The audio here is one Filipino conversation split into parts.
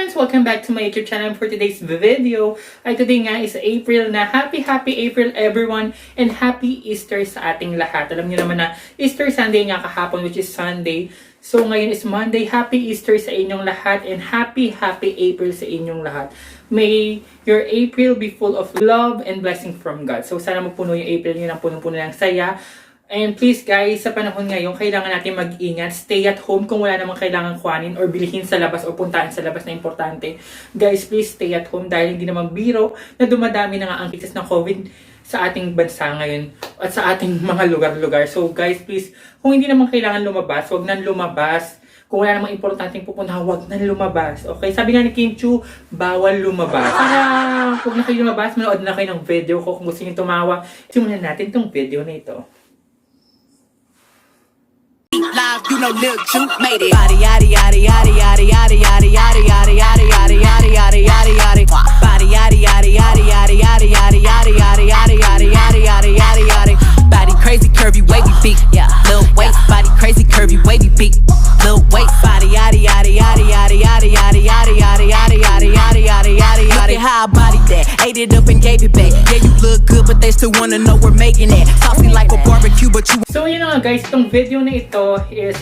friends! Welcome back to my YouTube channel. For today's video ay today nga is April na. Happy April everyone and Happy Easter sa ating lahat. Alam niyo naman na Easter Sunday nga kahapon, which is Sunday. So ngayon is Monday. Happy Easter sa inyong lahat and Happy April sa inyong lahat. May your April be full of love and blessing from God. So sana mapuno yung April niyo ng punong-puno ng saya. And please guys, sa panahon ngayon, kailangan natin mag-ingat. Stay at home kung wala namang kailangan kuhanin or bilhin sa labas o puntahan sa labas na importante. Guys, please stay at home dahil hindi naman biro na dumadami na nga ang cases ng COVID sa ating bansa ngayon at sa ating mga lugar-lugar. So guys, please, kung hindi naman kailangan lumabas, wag nang lumabas. Kung wala namang importanteng pupuntahan, wag nang lumabas. Okay? Sabi nga ni Kim Chu, bawal lumabas. Para kung na kayo lumabas, manood na kayo ng video ko. Kung gusto niyo tumawa, simulan natin tong video na ito. Live, you know, Lil Juke made it. Body, yaddy, yaddy, yaddy, yaddy, yaddy, yaddy, yaddy, yaddy, yaddy, yaddy, yaddy, yaddy, yaddy, yaddy. Body, yaddy, yaddy, yaddy, yaddy, yaddy, yaddy, yaddy, yaddy, yaddy, yaddy, yaddy, yaddy, yaddy, yaddy. Body crazy, curvy, wavy, big, yeah. Lil waist, body crazy, curvy, wavy, big. Lil waist, body, yaddy, yaddy, yaddy, yaddy, yaddy, yaddy, yaddy, yaddy, yaddy, yaddy, yaddy, yaddy, yaddy. Look at how I body that, ate it up and gave it back. Yeah, you look good, but they still wanna know we're making it. Saucy like a barbecue, but you. So yun nga guys, itong video na ito is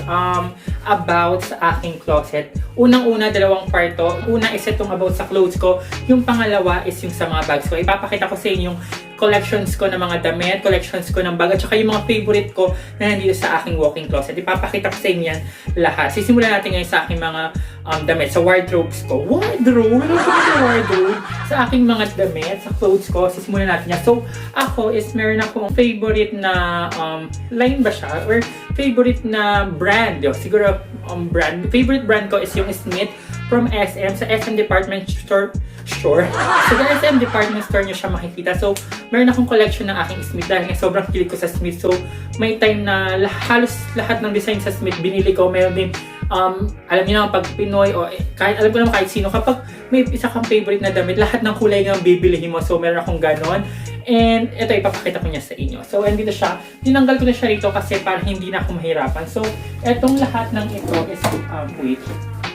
about sa aking closet. Unang-una, dalawang part to. Una is itong about sa clothes ko. Yung pangalawa is yung sa mga bags ko. Ipapakita ko sa inyo yung collections ko ng mga damit, collections ko ng bag, at saka yung mga favorite ko na nandito sa aking walk-in closet. Ipapakita ko sa inyo yan lahat. Sisimulan natin ngayon sa aking mga damit, sa wardrobes ko. Wardrobe? Ano ba yung wardrobe? Sa aking mga damit, sa clothes ko, sisimulan natin yan. So, ako is meron akong favorite na line ba siya? Or favorite na brand. Siguro, brand. Favorite brand ko is yung Smith from SM. Sa SM Department Store. So, sa SM Department Store nyo siya makikita. So, meron akong collection ng aking Smith dahil sobrang kilig ko sa Smith. So, may time na halos lahat ng design sa Smith binili ko. Meron din, alam niyo naman pag Pinoy o kahit, alam ko naman kahit sino, kapag may isa kang favorite na damit, lahat ng kulay nga bibilihin mo. So, meron akong ganon. And ito, ipapakita ko niya sa inyo. So, andito siya. Tinanggal ko na siya rito kasi para hindi na ako mahirapan. So, etong lahat ng ito is, wait.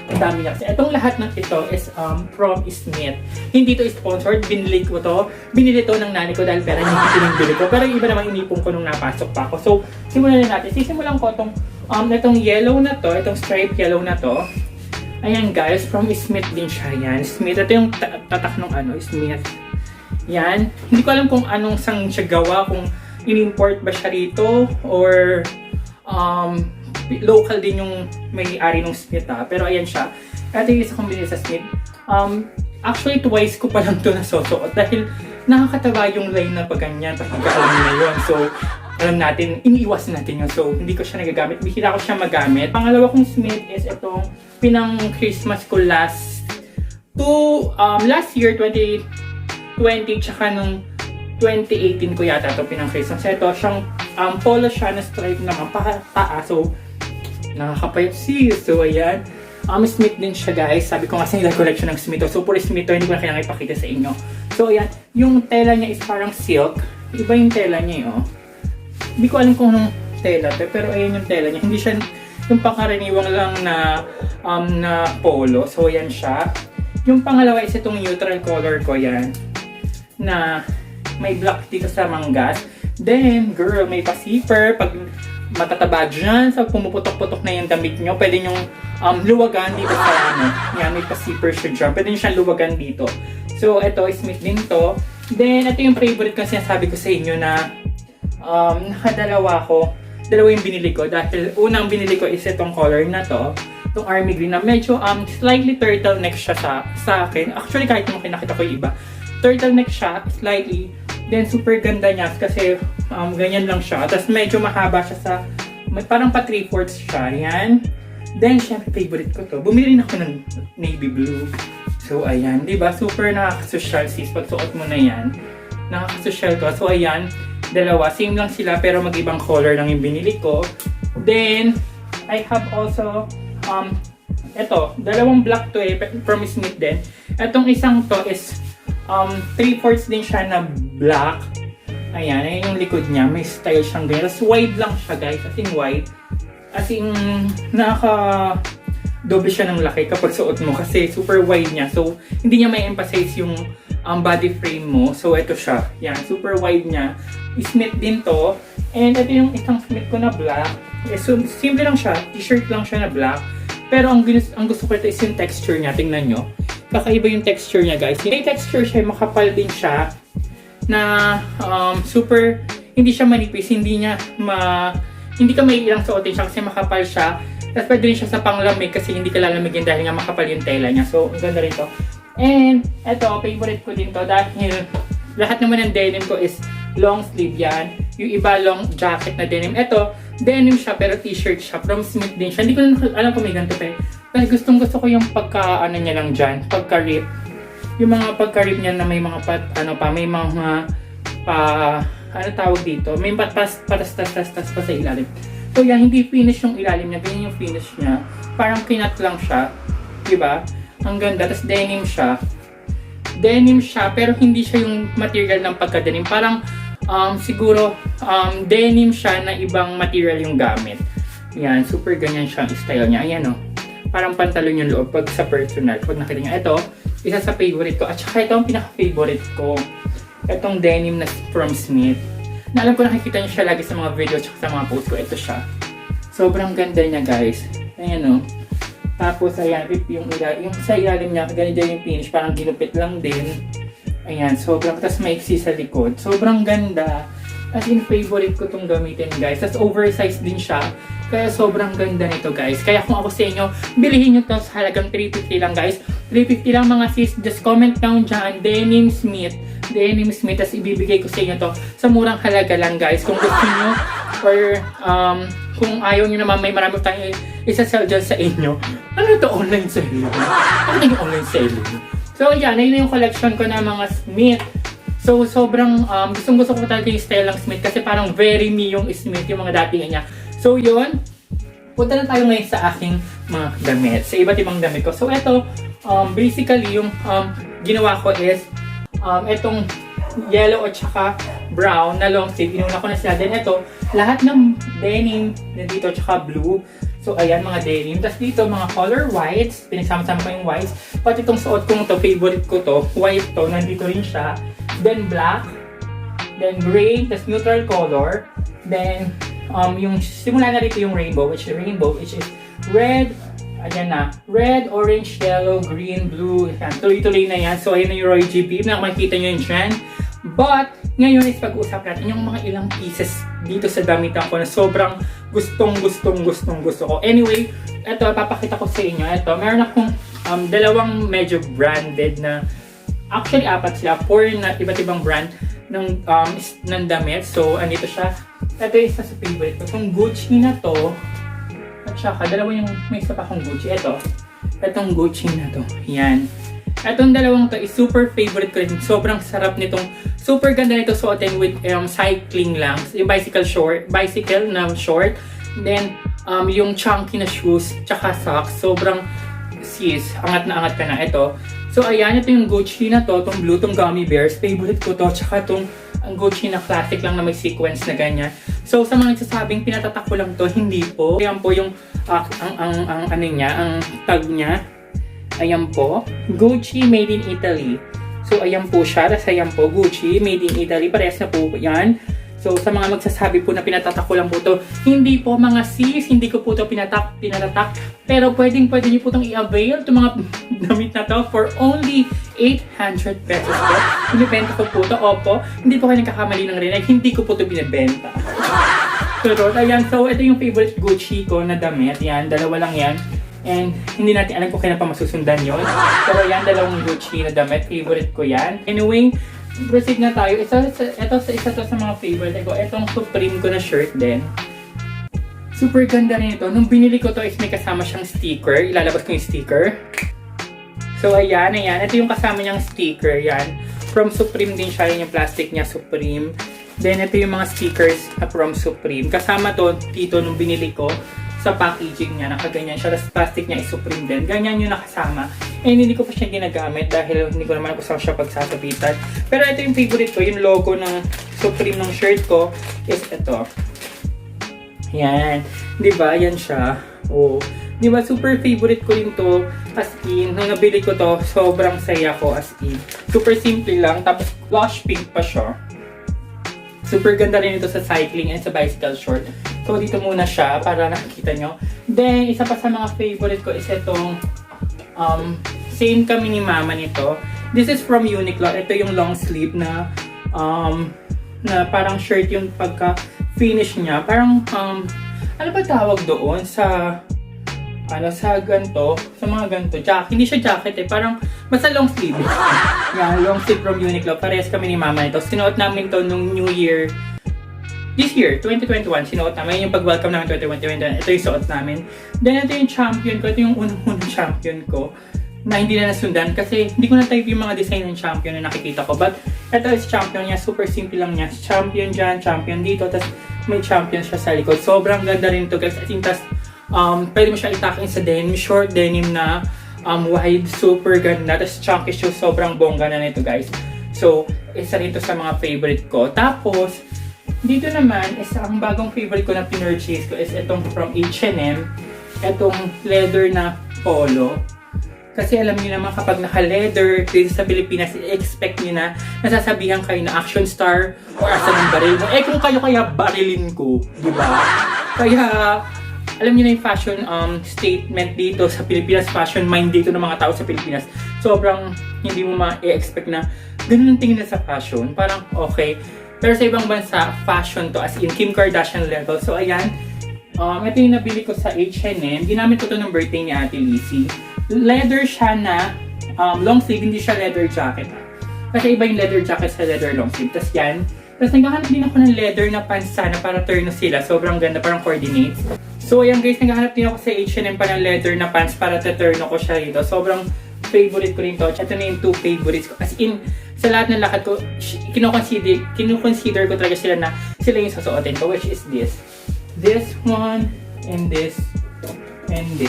Ang dami niya kasi. Itong lahat ng ito is from Smith. Hindi to sponsored. Binili ko to. Binili to ng nanay ko dahil pera niya hindi pinibili ko. Pero yung iba naman inipon ko nung napasok pa ako. So, simulan na natin. Sisimulan ko itong yellow na to. Itong stripe yellow na to. Ayan guys. From Smith din siya. Yan. Smith. Ito yung tatak ng Smith. Yan. Hindi ko alam kung anong sang siya gawa. Kung in-import ba siya rito. Or local din yung may-ari ng Smith pero ayan siya. Ito yung isa kong binili sa Smith. Actually twice ko pa lang ito nasusuot dahil nakakatawa yung line na pag ganyan, pag alam na yun. So alam natin, iniiwasan natin yun. So hindi ko siya nagagamit, bihira ko siya magamit. Pangalawa kong Smith is itong pinang Christmas ko last year 2020 tsaka nung 2018 ko yata ito pinang Christmas. Ito siyang polo siya na stripe naman pataas. So nakakapayot siya. So, ayan. Smith din siya, guys. Sabi ko nga sa nila collection ng Smith. So, puro Smith to. Hindi ko na kailangan ipakita sa inyo. So, ayan. Yung tela niya is parang silk. Iba yung tela niya, oh. Hindi ko alam kung anong tela to. Pero, ayan yung tela niya. Hindi siya yung pangkaraniwang lang na polo. So, ayan siya. Yung pangalawa is itong neutral color ko, yan. Na may black dito sa manggas. Then, girl, may pa-zipper. Pag matataba dyan, sa pumuputok-putok na yung damit nyo, pwede nyong luwagan dito sa yan, may pa-zipper siya dyan. Pwede nyo siyang luwagan dito. So, ito, Smith din to. Then, ito yung favorite ko, sinasabi ko sa inyo na nakadalawa ko. Dalawa yung binili ko dahil unang binili ko is itong color na to. Itong army green na medyo slightly turtleneck siya sa akin. Actually, kahit naman kinakita ko yung iba. Turtleneck siya, slightly. Then, super ganda niya kasi ganyan lang siya. Tapos, medyo mahaba siya sa, parang pa 3/4 siya. Yan. Then, syempre, favorite ko to. Bumili rin ako ng navy blue. So, ayan. Diba? Super nakakasosyal sis. Pag suot mo na yan. Nakakasosyal to. So, ayan. Dalawa. Same lang sila pero mag-ibang color lang yung binili ko. Then, I have also, eto. Dalawang black to from Smith din. Etong isang to is 3/4 din siya na black. Ayan, ayan yung likod niya. May style siyang ganyan. Tapos wide lang siya guys. As in wide. As in, doble siya ng laki kapag suot mo kasi super wide niya. So, hindi niya may emphasize yung body frame mo. So, ito siya. Yan, super wide niya. Smith din to. And ito yung isang Smith ko na black. So, simple lang siya. T-shirt lang siya na black. Pero ang gusto ko ito is yung texture niya. Tingnan nyo. Kakaiba yung texture niya, guys. May texture siya, makapal din siya. Na super, hindi siya manipis. Hindi ka may ilang suotin siya kasi makapal siya. Tapos pwede rin siya sa panglamig kasi hindi ka lalamigin dahil nga makapal yung tela niya. So, ang ganda rin to. And, eto, favorite ko din to dahil lahat naman ng denim ko is long sleeve yan. Yung iba long jacket na denim. Eto, denim siya pero t-shirt siya. From Smith din siya. Hindi ko na alam kung may ganito pa eh. Pero gusto ko yung pagka-ano niya lang dyan. Pagka-rip. Yung mga pagka-rip niya na may mga may mga ano tawag dito? May patas pa sa ilalim. So yan, hindi finish yung ilalim niya. Ganyan yung finish niya. Parang kinat lang siya. Diba? Ang ganda. Tapos denim siya. Denim siya, pero hindi siya yung material ng pagka-denim. Parang siguro denim siya na ibang material yung gamit. Yan, super ganyan siya ang style niya. Ayan o. Parang pantalon yung loob pag sa personal. Pag nakita niya, ito, isa sa favorite ko. At saka ito ang pinaka-favorite ko. Itong denim na from Smith. Na alam ko nakikita niyo siya lagi sa mga videos at sa mga post ko. Ito siya. Sobrang ganda niya, guys. Ayan o. Tapos, ayan, yung sa ilalim niya, ganito yung finish. Parang ginupit lang din. Ayan, sobrang, tas maiksi sa likod. Sobrang ganda. As in, favorite ko itong gamitin, guys. Tas oversized din siya. Kaya sobrang ganda nito, guys. Kaya kung ako sa inyo, bilihin nyo ito sa halagang 350 lang, guys. 350 lang, mga sis. Just comment down dyan, Denim Smith. Tas ibibigay ko sa inyo to sa murang halaga lang, guys. Kung gusto nyo, or kung ayaw nyo naman, may marami tayong isa-sell dyan sa inyo. Ano ito? Online selling? Ano yung online selling? So, yan. Ayun na yung collection ko ng mga Smith. So, sobrang gusto ko talaga yung style ng Smith kasi parang very me yung Smith, yung mga datingan niya. So, yun. Punta na tayo ngayon sa aking mga damit. Sa iba't ibang damit ko. So, ito, basically, yung ginawa ko is itong yellow at saka brown na long sleeve. Inuna ko na sila. Then, ito, lahat ng denim nandito at saka blue. So, ayan, mga denim. Tapos dito, mga color whites. Pinagsama-sama ko yung whites. Pati itong suot kong to, favorite ko to. White to, nandito rin siya. Then, black. Then, gray. Tapos neutral color. Then, yung simula na rito yung rainbow, which is red. Ayan na. Red, orange, yellow, green, blue. Ayan. Tuloy-tuloy na yan. So, ayan na yung Roy G. Beam na makikita nyo yung trend. But, ngayon is pag-usap natin yung mga ilang pieces dito sa damitan ko na sobrang gustong gusto ko. Anyway, ito, papakita ko sa inyo. Ito, meron akong dalawang medyo branded na, actually, apat sila. 4 na iba't ibang brand ng damit. So, andito siya. Ito yung isa sa favorite ko. Itong Gucci na to. At saka, dalawa yung may isa pa akong Gucci. Itong Gucci na to. Yan. Itong dalawang to is super favorite ko rin. Sobrang sarap nitong, super ganda nito suotin with cycling lang. Yung bicycle na short. Then, yung chunky na shoes, tsaka socks. Sobrang sis, angat na ito. So, ayan, ito yung Gucci na to. Itong blue, itong gummy bears. Favorite ko to. Tsaka itong ang Gucci na classic lang na may sequence na ganyan. So, sa mga nagsasabing pinatatak ko lang to, hindi po. Ayan po yung, ang tag niya. Ayan po. Gucci made in Italy. So, ayan po siya. Tapos ayan po, Gucci made in Italy. Parehas na po yan. So, sa mga magsasabi po na pinatatak ko lang po to, hindi po mga sis, hindi ko po to pinatatak. Pero pwede niyo po itong i-avail itong mga damit na to for only 800 pesos po. Binibenta ko po to, opo. Hindi po kayo nagkakamali ng rinig, hindi ko po to binibenta. So, ayan. So, ito yung favorite Gucci ko na damit. Yan, dalawa lang yan. And hindi natin alam kung kailan pa masusundan yun. Pero yan, dalawang Gucci na damit. Favorite ko yan. Anyway, proceed na tayo. Isa to sa mga favorite ko. Itong Supreme ko na shirt din. Super ganda rin ito. Nung binili ko to is may kasama siyang sticker. Ilalabas ko yung sticker. So ayan. Ito yung kasama niyang sticker. Yan. From Supreme din siya. Yan yung plastic niya, Supreme. Then ito yung mga stickers from Supreme. Kasama to dito nung binili ko. Sa packaging niya, nakaganyan siya. Tapos plastic niya is Supreme din. Ganyan yung nakasama. And hindi ko pa siya ginagamit dahil hindi ko naman kung saan siya pagsasabitan. Pero ito yung favorite ko. Yung logo ng Supreme ng shirt ko is ito. Yan. Diba? Yan siya. Oh. Di ba, super favorite ko rin to. As in, nung nabili ko to, sobrang saya ko as in. Super simple lang, tapos blush pink pa siya. Super ganda rin ito sa cycling and sa bicycle short. So, dito muna siya para nakikita nyo. Then, isa pa sa mga favorite ko is itong same kami ni mama nito. This is from Uniqlo. Ito yung long sleeve na parang shirt yung pagka-finish niya. Parang, ano ba tawag doon sa sa ganito, sa mga ganito, jacket, hindi siya jacket parang basta long sleeve. Yan, long sleeve from Uniqlo. Parehas kami ni mama nito. Sinuot namin to nung New Year, this year, 2021, sinuot namin. Yung pag-welcome namin 2021, ito yung suot namin. Then ito yung champion ko, ito yung unang champion ko na hindi na nasundan kasi hindi ko na type yung mga design ng champion na nakikita ko. But ito is champion niya, super simple lang niya. Champion dyan, champion dito, tapos may champion siya sa likod. Sobrang ganda rin to guys. I think tas pwede mo siya itakin sa denim, short denim na wide, super ganda. Tapos chunky shoes, sobrang bongga na nito guys. So, isa nito sa mga favorite ko. Tapos, dito naman, ang bagong favorite ko na pinurchase ko is itong from H&M. Itong leather na polo. Kasi alam niyo naman kapag naka-leather dito sa Pilipinas, i-expect niyo na nasasabihan kayo na action star or asa ng baril mo. Kung kayo kaya barilin ko, di ba? Kaya, alam niyo na yung fashion statement dito sa Pilipinas, fashion mind dito ng mga tao sa Pilipinas. Sobrang hindi mo ma-expect na ganun ang tingin na sa fashion. Parang okay. Pero sa ibang bansa, fashion to as in Kim Kardashian level. So ayan, ito yung nabili ko sa H&M. Ginamit ko to ng birthday ni Ate Lizzie. Leather siya na long sleeve, hindi siya leather jacket. Kasi iba yung leather jacket sa leather long sleeve. Tapos yan. Tapos naghahanap din ako ng leather na pants sana para turno sila. Sobrang ganda, parang coordinates. So ayan guys, naghahanap din ako sa H&M pa ng leather na pants para turno ko siya dito. Sobrang favorite ko rin to. Ito na yung two favorites ko. As in, sa lahat ng lakad ko, kinukonsider ko talaga sila na sila yung susuotin ko, which is this. This one, and this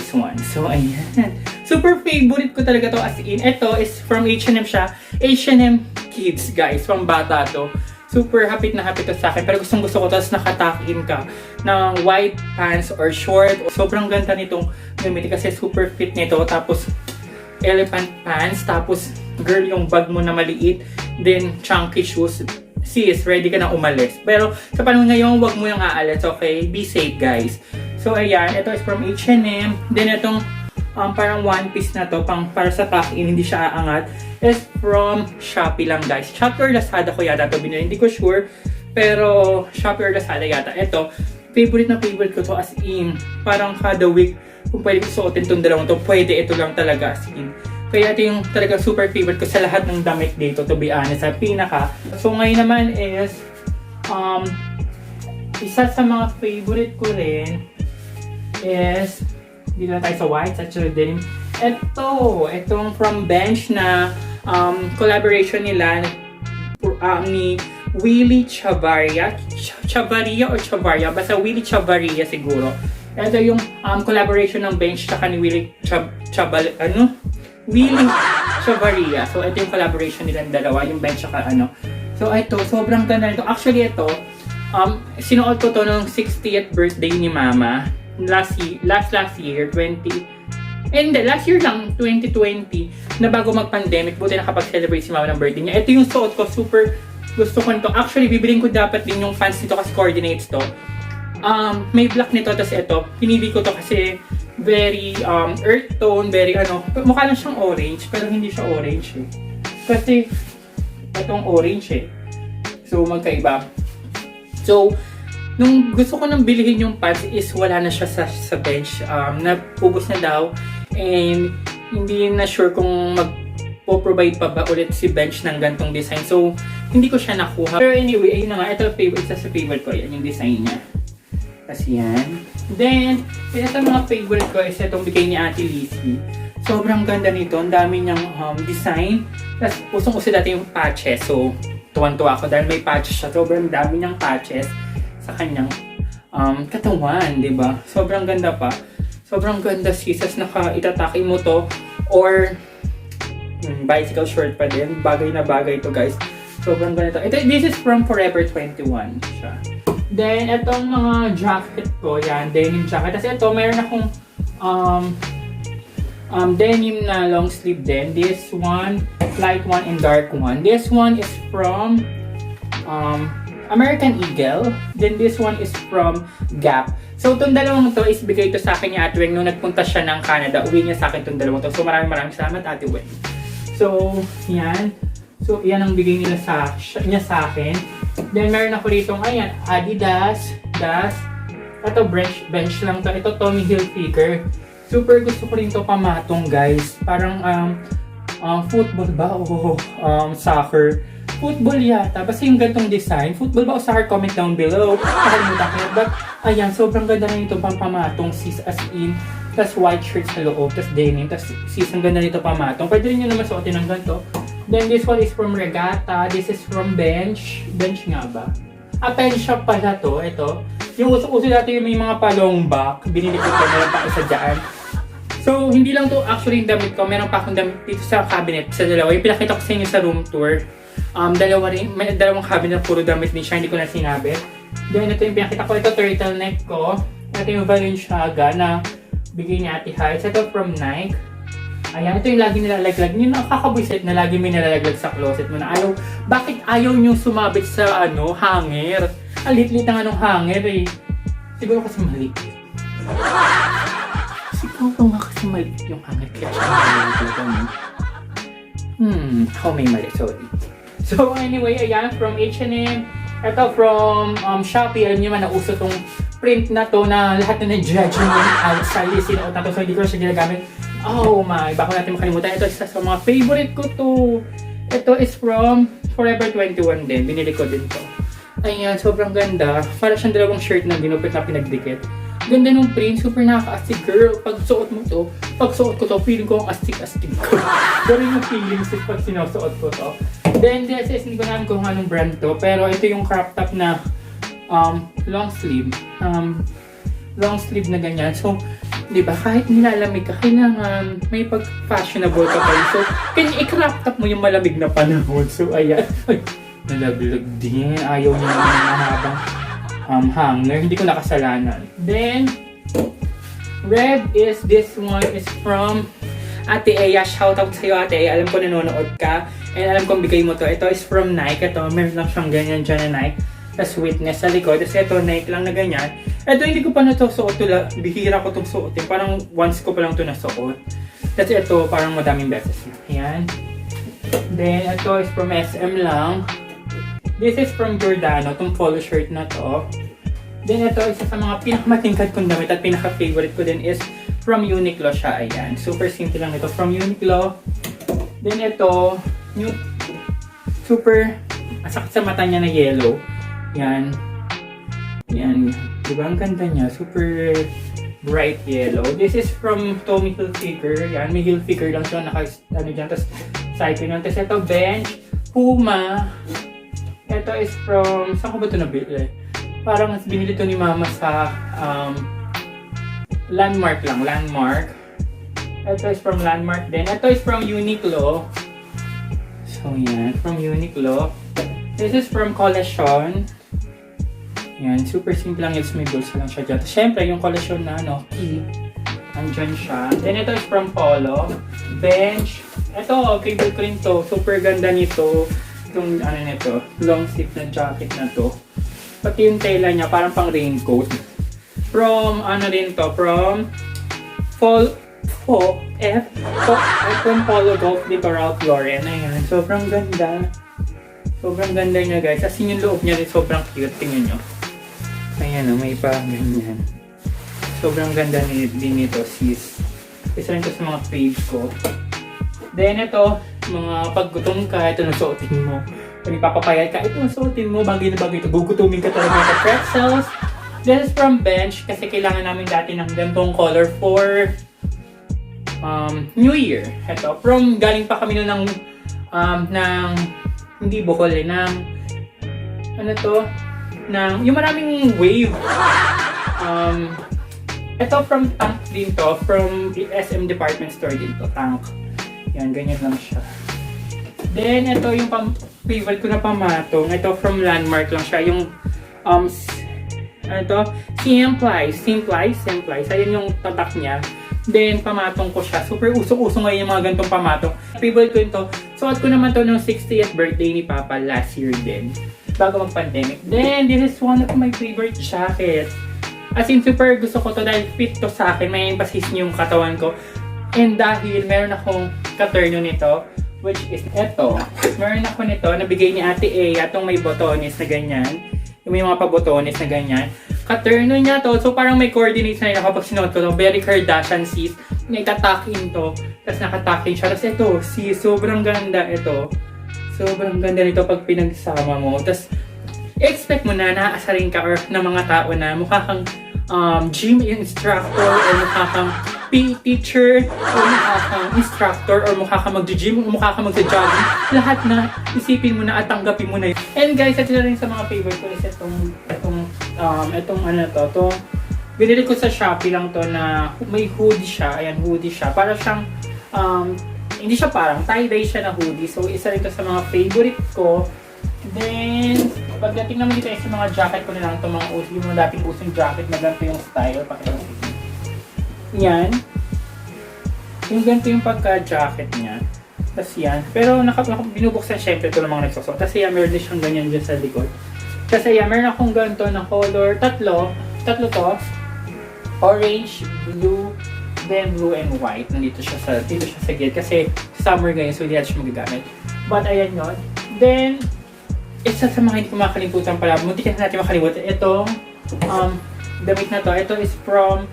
one. So, ayan. Super favorite ko talaga to as in. Ito is from H&M siya. H&M Kids, guys. Pang bata to. Super hapit na hapit to sa akin. Pero gustong gusto ko. Tapos nakatakin ka ng white pants or short. Sobrang ganda nitong gamitin kasi super fit nito. Tapos, elephant pants. Tapos, girl, yung bag mo na maliit. Then, chunky shoes. Sis, ready ka na umalis. Pero, sa panahon ngayon, wag mo yung aalis. Okay? Be safe, guys. So, ayan. Ito is from H&M. Then, itong parang one piece na to, para sa tuck-in, hindi siya aangat, is from Shopee lang, guys. Shopee or Lazada ko yata ito binili. Hindi ko sure. Pero, Shopee or Lazada yata. Ito, favorite na favorite ko to as in. Parang kada week, kung pwede ko suotin itong dalawang to, pwede ito lang talaga as in. Kaya ito yung talaga super favorite ko sa lahat ng damit dito, to be honest. Sa pinaka. So, ngayon naman is, isa sa mga favorite ko rin is, dito na tayo sa white, actually denim. Itong from Bench na collaboration nila ni Willie Chavarria. Chavarria or Chavarria? Basta Willie Chavarria siguro. Ito yung collaboration ng Bench saka ni Willie Willie Chavarria. So, ito yung collaboration nilang dalawa, yung Bench saka So, ito, sobrang ganda nito. Actually, ito, sinuot ko to nung 60th birthday ni Mama. Last year, last year lang, 2020, na bago mag-pandemic, buti nakapag-celebrate si Mama ng birthday niya. Ito yung suot ko, super gusto ko nito. Actually, bibiling ko dapat din yung pants nito kasi coordinates to. May black nito, tapos ito, pinili ko to kasi very earth tone, very mukha lang siyang orange, pero hindi siya orange eh. Kasi, itong orange eh. So, magkaiba. So, nung gusto ko nang bilhin yung pants is wala na siya sa Bench. Napubos na daw. And hindi na sure kung magpo-provide pa ba ulit si Bench ng gantong design. So, hindi ko siya nakuha. Pero anyway, ayun na nga. Ito isa sa favorite ko. Yan yung design niya. Kasi yan. Then, isa sa mga favorite ko is itong bigay ni Ate Lizzie. Sobrang ganda nito. Ang dami niyang design. Tapos, usong-uso dati yung patches. So, tuwan-tuwa ako dahil may patches siya. Sobrang dami niyang patches sa kanyang katawan, di ba? Sobrang ganda pa. Sobrang ganda sis. Itatake mo to or bicycle short pa din. Bagay na bagay to guys. Sobrang ganda to. This is from Forever 21 siya. Then, itong mga jacket ko, yan, denim jacket. Tapos ito, mayroon akong denim na long sleeve din. This one, light one and dark one. This one is from American Eagle. Then this one is from Gap. So, itong dalawang to is bigay to sa akin ni Ate Weng nung nagpunta siya ng Canada. Uwi niya sa akin itong dalawang to. So, maraming salamat, Ate Weng. So, yan. So, yan ang bigay niya sa akin. Then, meron ako rito, ayan, Adidas, Das. Ito, bench lang to. Ito, Tommy Hilfiger. Super gusto ko rin to pamatong, guys. Parang, football ba? O soccer. Football yata. Basta yung gantong design. Football ba o soccer? Comment down below. Nakalimutan ko. But, ayan, sobrang ganda na nito pampamatong. Sis as in. Tapos white shirt sa loob. Tapos denim. Tapos sis, ang ganda nito pamatong. Pwede rin nyo naman suotin ng ganito. Then, this one is from Regatta. This is from Bench. Bench nga ba? Pen shop pala to. Ito. Yung uso-uso dati yung may mga palong back. Binili ko pa meron pa isa dyan. So, hindi lang to actually yung damit ko. Meron pa akong damit dito sa cabinet. Sa dalawa. Yung pinakita ko sa inyo sa room tour. May dalawang cabinet puro damit din siya. Hindi ko na sinabi. Then, ito yung pinakita ko. Ito turtleneck ko. Ito yung Balenciaga na bigay ni Ate Heights. Ito from Nike. Ayan, ito yung lagi nilalaglag. Yung nakakabuisit na lagi may nilalaglag sa closet mo na ayaw. Bakit ayaw nyo sumabit sa hanger? Alit-lit na nga nung hanger eh. Siguro kasi maliit. Siguro nga kasi maliit yung hanger. Kaya siya nilalaglag. Ako may mali, sorry. So anyway, ayan, from H&M. Ito from Shopee. Alam niyo man, nauso tong print na to na lahat na nag-judge yung outside. Sinuot na to, so hindi ko na siya ginagamit. Oh my, baka natin makalimutan. Ito isa sa mga favorite ko to. Ito is from Forever 21 din. Binili ko din to. Ayan, sobrang ganda. Para siyang dalawang shirt na ginupit na pinagdikit. Ganda nung print, super nakaka-astig girl. Pag suot mo to, pag suot ko to, feeling ko ang astig-astig ko. Pero yung feeling sis pag sinusuot ko to. Then this is, hindi ko namin kung anong brand to. Pero ito yung crop top na long sleeve. Long sleeve na ganyan. So, di ba, kahit nilalamig ka, kailangan may pag-fashionable ka pa rin. So, kaya i-crop top mo yung malamig na panahon. So, ayan. Ay, nalaglag din. Ayaw niya naman ng mahabang hanger. Hindi ko nakasalanan. Then, red is, this one is from Ate Eya. Shoutout sa'yo, Ate Eya. Alam ko nanonood ka. And alam kong bigay mo to. Ito is from Nike. Ito, meron lang siyang ganyan dyan na Nike. Tapos witness sa likod. Tapos ito, Nike lang na ganyan. Ito, hindi ko pa na ito suot. Bihira ko itong suotin. Parang once ko pa lang ito nasuot. Tapos ito, parang madaming beses na. Ayan. Then, ito is from SM lang. This is from Giordano. Itong polo shirt na to. Then, ito, isa sa mga pinakamatingkad kong damit at pinaka-favorite ko din is from Uniqlo siya. Ayan. Super simple lang ito. From Uniqlo. Then, ito, super sakit sa mata niya na yellow. Yan. Yan. Diba? Ang ganda niya. Super bright yellow. This is from Tommy Hilfiger. Yan. May Hilfiger lang siya. Ano dyan. Tapos cycling lang. Tapos ito, Bench. Puma. Ito is from... Saan ko ba ito nabili? Parang binili ito ni Mama sa Landmark lang. Landmark. Ito is from Landmark din. Ito is from Uniqlo. So yan. From Uniqlo. This is from Collection. Yan, super simple lang. It's may bulsa lang siya dyan. Siyempre, yung collection na, key. Andyan siya. Then, ito is from Polo. Bench. Ito, favorite ko rin to. Super ganda nito. Itong, nito, long sleeve na jacket na to. Pati yung tela niya, parang pang raincoat. From, from from Polo Golf dito, Ralph Lauren. Ayan, sobrang ganda. Sobrang ganda niya, guys. As in, yung loob niya rin sobrang cute. Tingnan nyo. Ayan o, may pa ganyan. Sobrang ganda din nito, sis. Isa rin ito sa mga fave ko. Then ito, mga paggutom ka, ito nasuotin mo. Pag ipapapayat ka, ito nasuotin mo. Bagay na bagay ito. Gugutumin ka talaga ng pretzels. This is from Bench kasi kailangan namin dati ng gantong color for New Year. Ito, galing pa kami ng hindi bukol ng yung maraming wave. Ito from Tank din to, from SM Department Store din to, Tank. Yan, ganyan lang siya. Then, ito yung favorite ko na pamatong. Ito from Landmark lang siya. Yung, Simplice. Ayan yung tatak niya. Then, pamatong ko siya. Super usong-usong ngayon yung mga ganitong pamatong. Favorite ko yun to. Suot ko naman to nung 60th birthday ni Papa last year din. Bago mag-pandemic. Then, this is one of my favorite jackets. As in, super gusto ko to dahil fit to sa akin. May emphasis yung katawan ko. And dahil meron akong katerno nito, which is eto. Meron ako nito, nabigay ni Ate A, itong may botones na ganyan. Yung may mga pabotones na ganyan. Katerno niya to, so parang may coordinates na yun kapag sinuot ko to. Very Kardashian sis. Naitatakin to, tapos nakatakin siya. Tapos ito, sis, sobrang ganda ito. Sobrang ganda nito pag pinagsama mo. Tapos, expect mo na naaasarin ka or ng mga tao na mukha kang gym instructor or mukha kang PE teacher or mukha kang instructor or mukha kang mag-gym or mukha kang mag-jogging. Lahat na isipin mo na at tanggapin mo na yun. And guys, ito na rin sa mga favorite ko is itong ano to. Binili ko sa Shopee lang to na may hoodie siya. Ayan, hoodie siya. Para siyang, hindi siya parang tie-dye siya na hoodie. So, isa rin to sa mga favorite ko. Then, pagdating naman dito sa mga jacket ko na lang itong mga dating usong jacket na ganito yung style. Pakita mo. Yan. Yung ganito yung pagka-jacket niya. Tapos yan. Pero binubuksan syempre ito ng mga nagsusok. Tapos yan, meron din siyang ganyan dyan sa likod. Kasi yan, meron akong ganito na color. Tatlo to. Orange, blue, then blue and white. Nandito siya sa gilid. Kasi summer ngayon, so hindi natin siya magagamit. But ayan yun. Then, isa sa mga hindi ko makalimutan pala. Muntikan natin makalimutan. Itong damit na to. Ito is from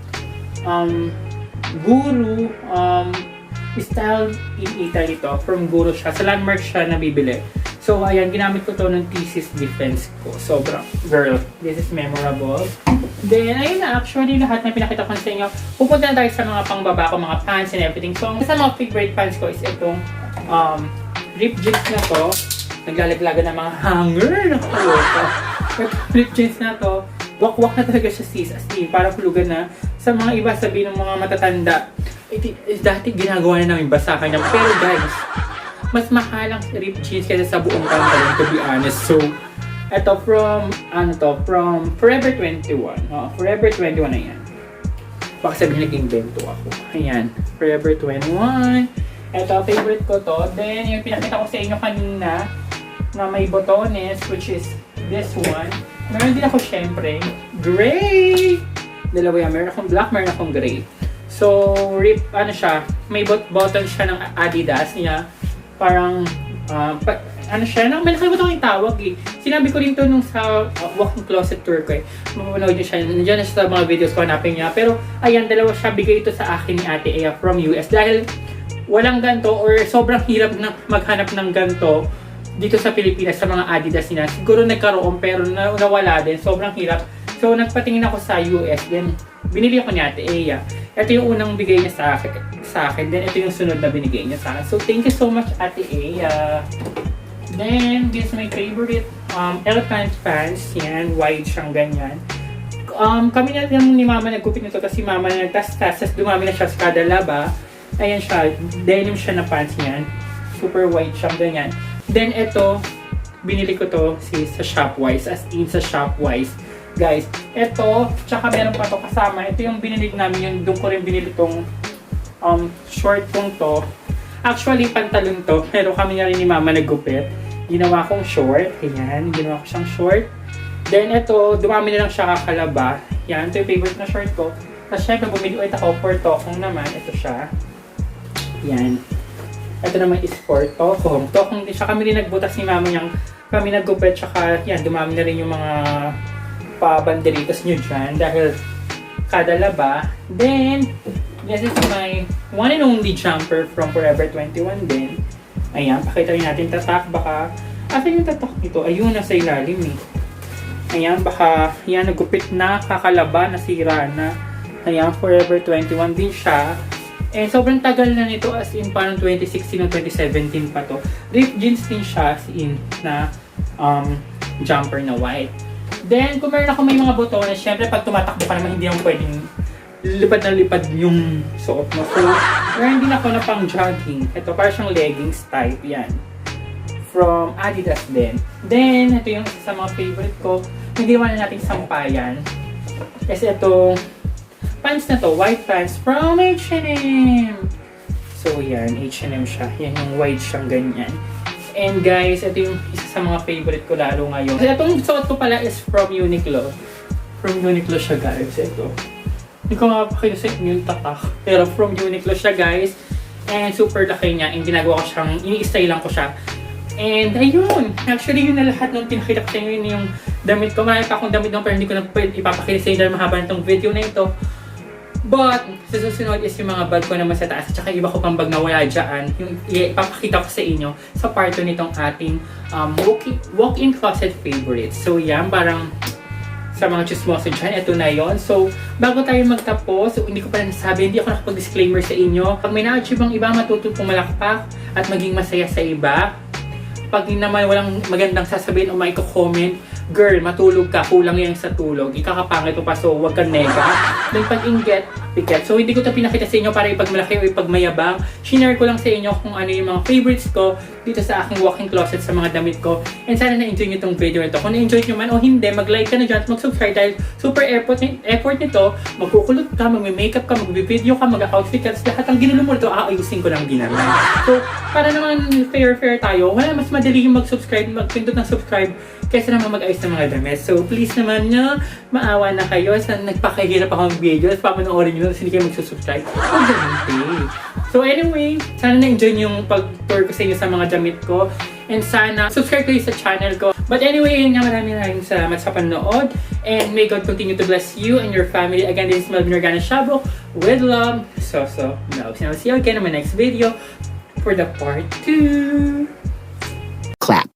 Guru style in Italy to. From Guru siya. Sa Landmark siya nabibili. So, ayan, ginamit ko to ng thesis defense ko. Sobrang, girl, this is memorable. Then, ayun na, actually, lahat na pinakita ko sa inyo. Pupunta na tayo sa mga pangbaba ko, mga pants and everything. So, sa mga favorite pants ko is itong ripped jeans na to. Naglalaglagan ng mga hanger. Nakakaloka. Ripped jeans na to. Wak-wak na talaga siya sis. As in, parang hulugan na. Sa mga iba, sabihin ng mga matatanda, dati ginagawa na namin basakan niya. Pero guys, mas mahal ang ripped jeans kaysa sa buong pantalon, to be honest. So, ito from Forever 21. Forever 21 na yan. Baka sabihin nag-invento ako. Ayan, Forever 21. Ito, favorite ko to. Then, yung pinakita ko sa inyo kanina na may botones, which is this one. Meron din ako syempre, gray! Dalawa yan. Meron akong black, meron akong gray. So, may button siya ng Adidas niya. Parang, may nakalimutan ko yung tawag eh. Sinabi ko rin to nung sa walk-in closet tour ko eh. Mapapanood niyo siya. Nandiyan na siya sa mga videos ko, hanapin niya. Pero, ayan, dalawa siya. Bigay ito sa akin ni Ate Ea from US. Dahil, walang ganto or sobrang hirap na maghanap ng ganto dito sa Pilipinas sa mga Adidas nila. Siguro nagkaroon pero nawala din. Sobrang hirap. So, nagpatingin ako sa US. Then, binili ako ni Ate Ea. Ito yung unang bigay niya sa akin. Then, ito yung sunod na binigay niya sa akin. So, thank you so much, Ate Ea. Then, this is my favorite elephant pants. Yan, wide siyang ganyan. Kami na lang ni Mama nagkupit nito kasi Mama na nagtas-tas. Tapos dumami na siya sa kada laba. Ayan siya. Denim siya na pants niyan. Super wide siyang ganyan. Then, ito, binili ko to sa Shopwise. As in, sa Shopwise. Guys, ito, tsaka meron pa to kasama. Ito yung binili namin, yung doon ko rin binili tong short kong to. Actually, pantalon to, pero kami na rin ni Mama nagupit. Ginawa kong short. Ayan, ginawa ko siyang short. Then, ito, dumami na lang siya kakalaba. Yan, ito yung favorite na short ko. Tapos, syempre, bumili ulit ako for tokong naman. Ito siya. Yan. Ito naman is for tokong. Tokong din siya. Kami rin nagbutas ni Mama niyang kami nagupit. Tsaka, yan, dumami na rin yung mga pa-banderitas nyo dyan dahil kada laba. Then, this is my one and only jumper from Forever 21 din. Ayan, pakita rin natin tatak. Baka, asan yung tatak nito? Ayun, nasa ilalim eh. Ayan, baka, yan, nagupit na, kakalaba, nasira na. Ayan, Forever 21 din siya. And sobrang tagal na nito as in parang 2016 o 2017 pa to. Ripped jeans din siya as in na jumper na white. Then, kung meron ako may mga botones, syempre pag tumatakbo ka naman, hindi naman pwedeng lipad na lipad yung suot mo. So, meron din ako na pang jogging. Ito, parang siyang leggings type, yan. From Adidas din. Then, ito yung isa sa mga favorite ko. Hindi naman na natin sampayan. Kasi ito, pants na to, white pants from H&M. So yan, H&M siya. Yan yung white siyang ganyan. And guys, ito yung isa sa mga favorite ko lalo ngayon. Kasi itong suot ko pala is from Uniqlo. From Uniqlo siya guys, ito. Hindi ko mapakita sa inyo yung tatak. Pero from Uniqlo siya guys. And super laki niya. And ginagawa ko siyang, ini-style lang ko siya. And ayun, actually yun na lahat nung pinakita ko sa inyo, yun yung damit ko. Marami pa akong damit nung pero hindi ko na ipapakita sa inyo dahil mahaba na itong video na ito. But, sa susunod is yung mga bag ko naman sa taas at saka iba ko pang bag na wala dyan. Yung ipapakita ko sa inyo sa part 2 nitong ating walk-in closet favorites. So yan, parang sa mga chismoso dyan, ito na yon. So, bago tayo magtapos, so, hindi ko pa nasabi, hindi ako nakapag-disclaimer sa inyo. Pag may na-achieve ang iba, matuto pumalakpak at maging masaya sa iba. Pag naman walang magandang sasabihin o maiko-comment, girl, matulog ka, kulang yan sa tulog, ikakapangit mo pa, so huwag kang nega. Then pag-inget, piket. So hindi ko ito pinakita sa inyo para ipagmalaki o ipagmayabang. Shinare ko lang sa inyo kung ano yung mga favorites ko dito sa aking walk-in closet sa mga damit ko. And sana na-enjoy nyo itong video nito. Kung na-enjoy nyo man o hindi, mag-like ka na dyan at mag-subscribe dahil super effort nito. Magkukulot ka, mag-makeup ka, mag-video ka, mag-outfit ka. Lahat ang ginulo mo ito, aayusin ko lang din naman. So, para naman fair tayo, wala mas madali yung mag-subscribe, magpindot ng subscribe kaysa naman mag-ayos ng mga damit. So, please naman nyo, maawa na kayo sa nagpakahirap akong video at papanoorin nyo kasi hindi kayo mag-subscribe. So anyway, sana na-enjoy nyo yung pag-tour ko sa inyo sa mga damit ko. And sana subscribe kayo sa channel ko. But anyway, yun nga, maraming salamat sa panonood. And may God continue to bless you and your family. Again, this is Melvin Organa Shabok with love. So, now, see you again in my next video for the part 2. Clap.